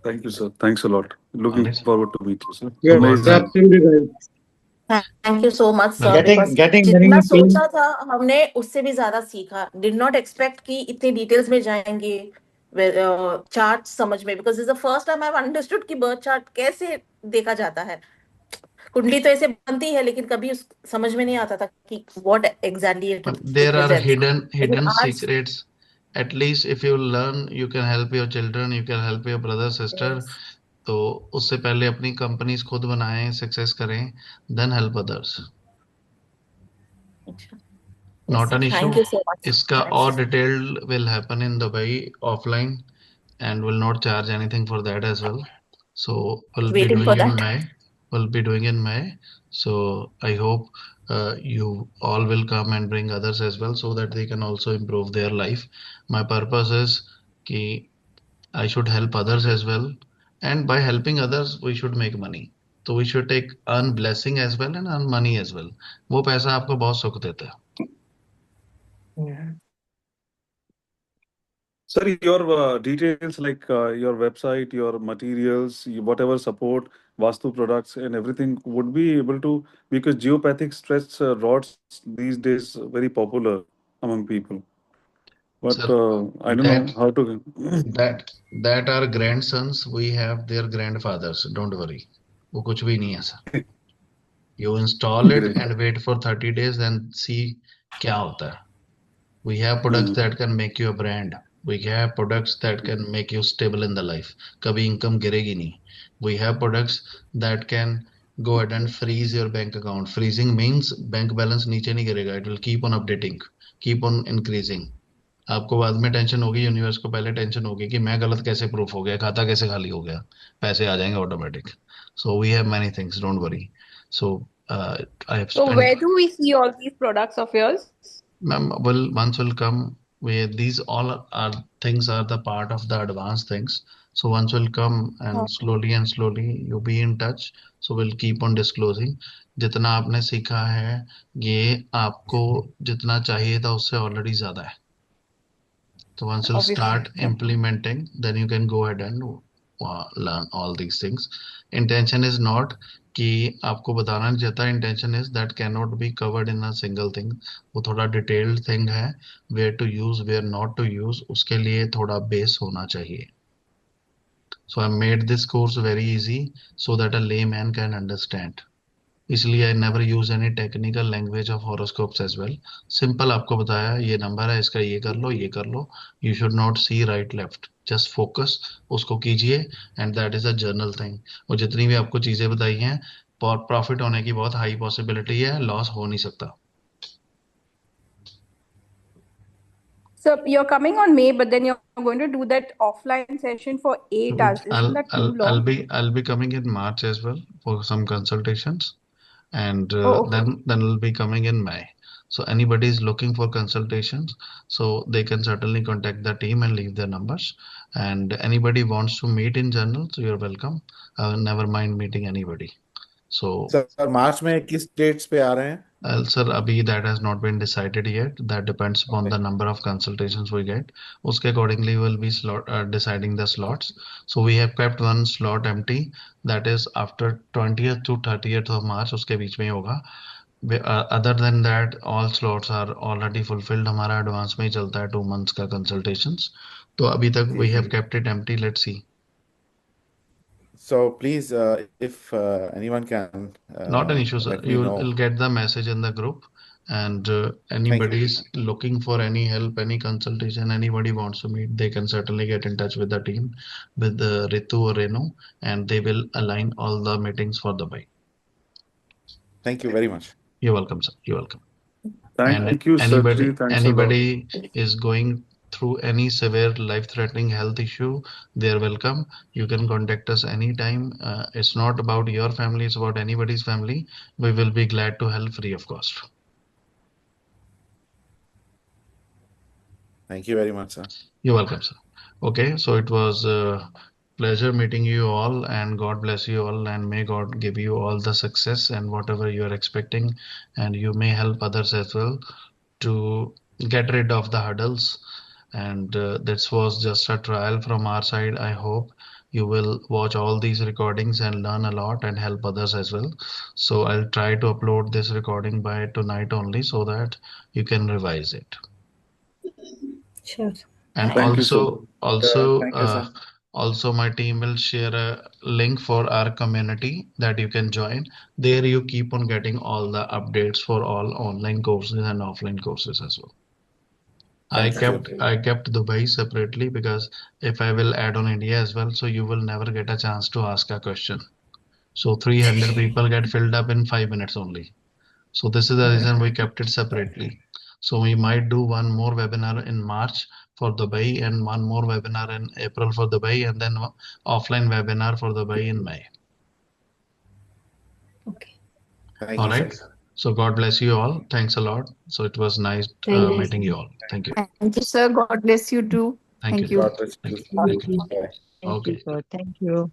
Thank you, sir. Thanks a lot. Looking Alright. forward to meet you, sir. Yeah, Amazing. absolutely right. Thank you so much, sir. Welcome. Because Getting जितना many सोचा था हमने उससे भी ज्यादा सीखा. Did not expect कि इतने डिटेल्स में जाएंगे चार्ट समझ में, because this is the first time I've understood कि बर्थ चार्ट कैसे देखा जाता है. कुंडली तो ऐसे बनती है, लेकिन कभी उस समझ में नहीं आता था कि what exactly it But there are represents. hidden आज secrets. At least if you learn, you can help your children, you can help your brother, sister. yes. तो उससे पहले अपनी कंपनीज खुद बनाएं, सक्सेस करें, then help others. अच्छा. Not Yes, an sir. issue. Thank you so much. इसका Thanks. और detailed will happen in Dubai offline, and will not charge anything for that as well. So we'll be Waiting doing for in that. May. We'll be doing in May. So I hope you all will come and bring others as well, so that they can also improve their life. My purpose is कि I should help others as well, and by helping others we should make money. So we should take earn blessing as well and earn money as well. वो पैसा आपको बहुत सुख देता है. Yeah. Sir, your details like your website, your materials, whatever support, Vastu products and everything would be able to, because geopathic stretch rods these days very popular among people. But Sir, I don't know how to. that our grandsons, we have their grandfathers. Don't worry. वो कुछ भी नहीं है sir. You install it Great. and wait for 30 days and see क्या होता है. We have products that can make you a brand. We have products that can make you stable in the life. कभी income गिरेगी नहीं. We have products that can go ahead and freeze your bank account. Freezing means bank balance नीचे नहीं गिरेगा. It will keep on updating, keep on increasing. आपको बाद में tension होगी, यूनिवर्स को पहले टेंशन होगी कि मैं गलत कैसे प्रूफ हो गया, खाता कैसे खाली हो गया, पैसे आ जाएंगे automatic. So we have many things, don't worry. So I have So spent. where do we see all these products of yours? Ma'am, once will come these all are things are the part of the advanced things. So once will come and slowly you be in touch. So we'll keep on disclosing. जितना आपने सीखा है ये आपको जितना चाहिए था उससे ऑलरेडी ज्यादा है. So once you Obviously, start yeah. implementing, then you can go ahead and learn all these things. Intention is not कि आपको बताना नहीं चाहता. Intention is that cannot be covered in a single thing. वो थोड़ा detailed thing है. Where to use, where not to use, उसके लिए थोड़ा base होना चाहिए. So I made this course very easy so that a layman can understand. इसलिए I never use any technical language of horoscopes as well. Simple आपको बताया ये number है इसका ये कर लो. You should not see right left. Just focus उसको कीजिए and that is a journal thing. और जितनी भी आपको चीजें बताई हैं प्रॉफिट होने की बहुत हाई पॉसिबिलिटी है, लॉस हो नहीं सकता. So you're coming on May, but then you're going to do that offline session for 8 hours. Isn't that too long? I'll be coming in March as well for some consultations. And okay. then will be coming in May. So anybody is looking for consultations, so they can certainly contact the team and leave their numbers. And anybody wants to meet in general, so you're welcome. I will never mind meeting anybody. So sir March में किस dates पे आ रहे हैं? Sir, abhi that has not been decided yet. That depends upon the number of consultations we get. Uske accordingly we'll be deciding the slots. So we have kept one slot empty. That is after 20th to 30th of March. Uske beech mein hoga. Other than that, all slots are already fulfilled. हमारा advance में ही चलता है 2 months का consultations. तो अभी तक we have kept it empty. Let's see. So please, if anyone can, not an issue, sir. let me You know. will get the message in the group, and anybody is looking for any help, any consultation, anybody wants to meet, they can certainly get in touch with the team, with Ritu or Renu, and they will align all the meetings for the buy. Thank you very much. You're welcome, sir. You're welcome. Thank you, sir. Thanks a lot. Anybody is going through any severe life-threatening health issue, they're welcome. You can contact us anytime. It's not about your family, it's about anybody's family. We will be glad to help free of cost. Thank you very much, sir. You're welcome, sir. Okay, so it was a pleasure meeting you all, and God bless you all, and may God give you all the success and whatever you are expecting, and you may help others as well to get rid of the hurdles. And this was just a trial from our side. I hope you will watch all these recordings and learn a lot and help others as well. So I'll try to upload this recording by tonight only so that you can revise it. Sure. And Thank you, also my team will share a link for our community that you can join. There you keep on getting all the updates for all online courses and offline courses as well. I kept Dubai separately because if I will add on India as well, so you will never get a chance to ask a question. So 300 people get filled up in 5 minutes only. So this is the reason we kept it separately. So we might do one more webinar in March for Dubai and one more webinar in April for Dubai, and then offline webinar for Dubai in May. Okay. All right. So God bless you all. Thanks a lot. So it was nice meeting you all. Thank you. Thank you, sir. God bless you too. Thank you. God bless you. Thank you. Bye. Okay. Thank you.